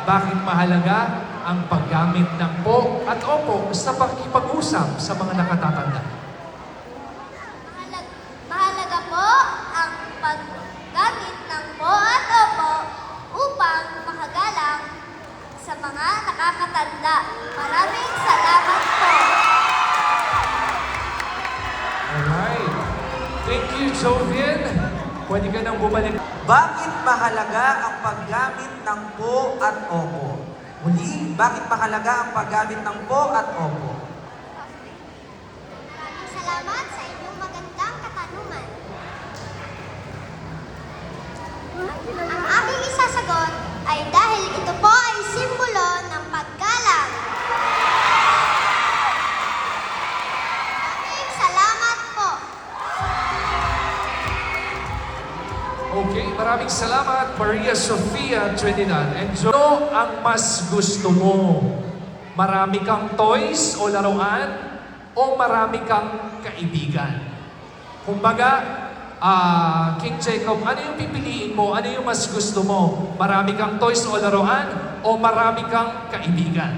bakit mahalaga ang paggamit ng po at opo sa pakikipag-usap sa mga nakatatanda? Mahalaga po ang paggamit ng po at opo upang makagalang sa mga nakakatanda. Maraming salamat po. Alright. Thank you, Jovian. Pwede ka nang bumalik. Bakit mahalaga ang paggamit ng po at opo? Muli, bakit mahalaga ang paggamit ng po at opo? Maraming salamat sa inyong magandang katanungan. Ang aking isasagot ay dahil ito po ay simbolo ng paggalang. Maraming salamat po. Okay, maraming salamat, Maria Sofia Trinidad. And ano ang mas gusto mo? Marami kang toys o laruan o marami kang kaibigan? Kumbaga, King Jacob, ano yung pipiliin mo? Ano yung mas gusto mo? Marami kang toys o laruan o marami kang kaibigan?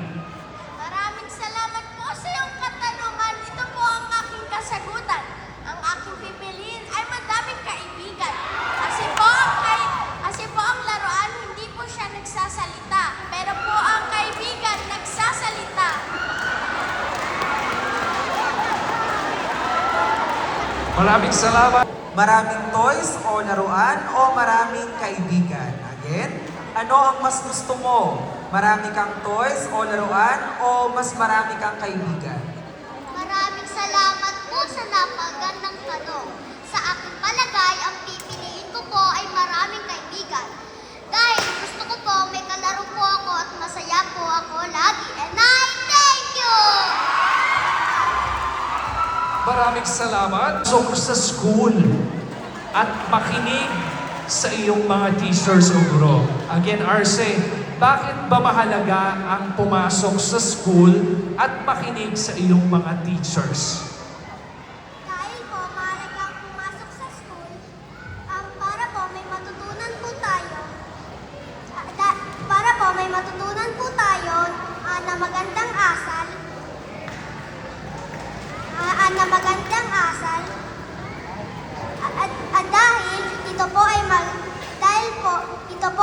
Maraming salamat po sa iyong katanungan. Ito po ang aking kasagutan. Ang aking pipiliin ay madaming kaibigan. Kasi po ang laruan hindi po siya nagsasalita. Pero po ang kaibigan nagsasalita. Maraming salamat. Maraming toys o laruan o maraming kaibigan? Again, ano ang mas gusto mo? Marami kang toys o laruan o mas marami kang kaibigan? Maraming salamat po sa napagandang tanong. Sa aking palagay, ang pipiliin ko po ay maraming kaibigan. Dahil gusto ko po may kalaro po ako at masaya po ako lagi. And I thank you! Maraming salamat. So, sa school at makinig sa iyong mga teachers o guro. Again, Arce, bakit ba mahalaga ang pumasok sa school at makinig sa iyong mga teachers? Dahil po mahalagang pumasok sa school, para po may matutunan po tayo. Para po may matutunan po tayo na magandang asal. At dahil ito po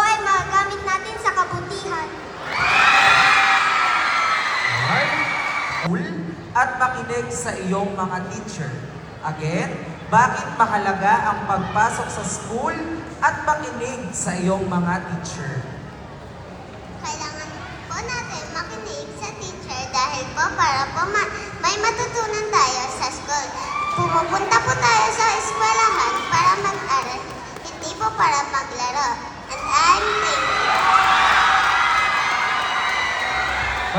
ay magamit natin sa kabutihan. Alright? School at makinig sa iyong mga teacher. Again, bakit mahalaga ang pagpasok sa school at makinig sa iyong mga teacher? Kailangan po natin makinig sa teacher dahil po para po may matutunan tayo sa school. Pumupunta po tayo sa eskwelahan para mag-aral, hindi po para maglaro. And I'm thankful.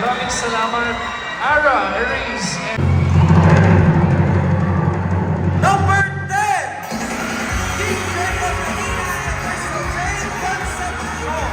Maraming salamat, Ara, Aries, and Number 10! King Jacob Medina and Mr. Jay Concepcion.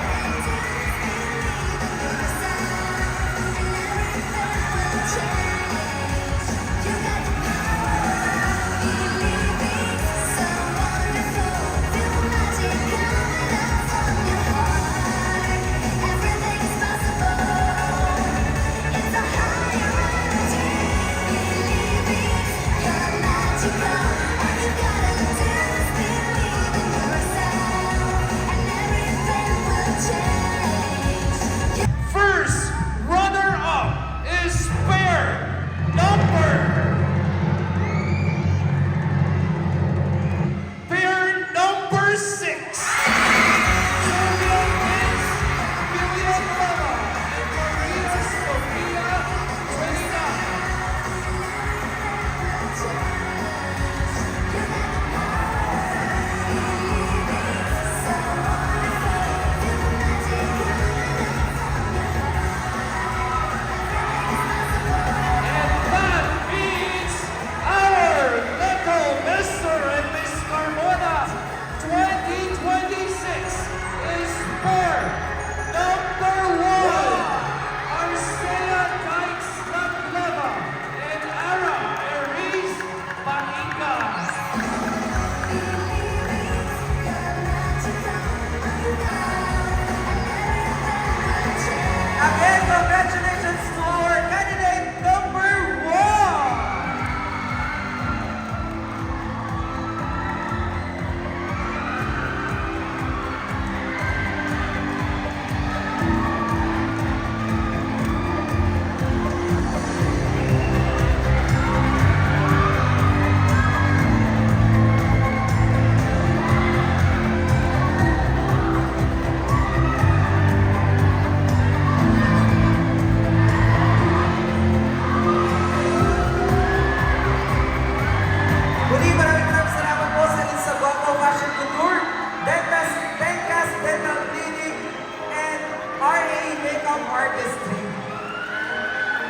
makeup artist.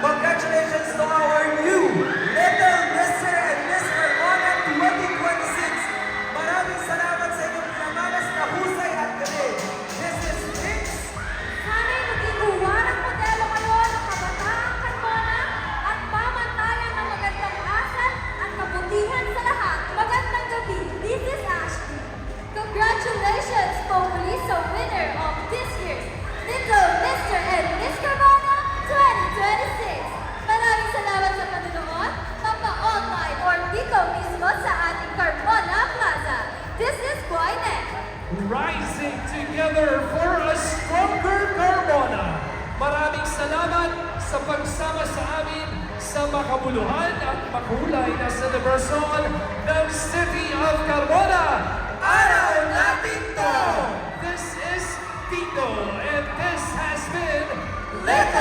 Congratulations to our new Little Mr. and Miss Carmona 2026. Maraming salamat sa inyong pinamalas na husay at galing. This is Mix. Sana'y maging huwarang modelo kayo ng kabataang Carmona at pamantayan ng magandang asal at kabutihan sa lahat. Magandang gabi, this is Ashley. Congratulations, Populi, sa winner of this year's Little Mr. and Miss Carmona 2026. Maraming salamat sa panonood, mapa-online or dito mismo sa ating Carmona Plaza. This is Boynet. Rising together for a stronger Carmona. Maraming salamat sa pagsama sa amin sa makabuluhan at makulay na celebration ng City of Carmona. Araw natin to! This is Tito and this has been Little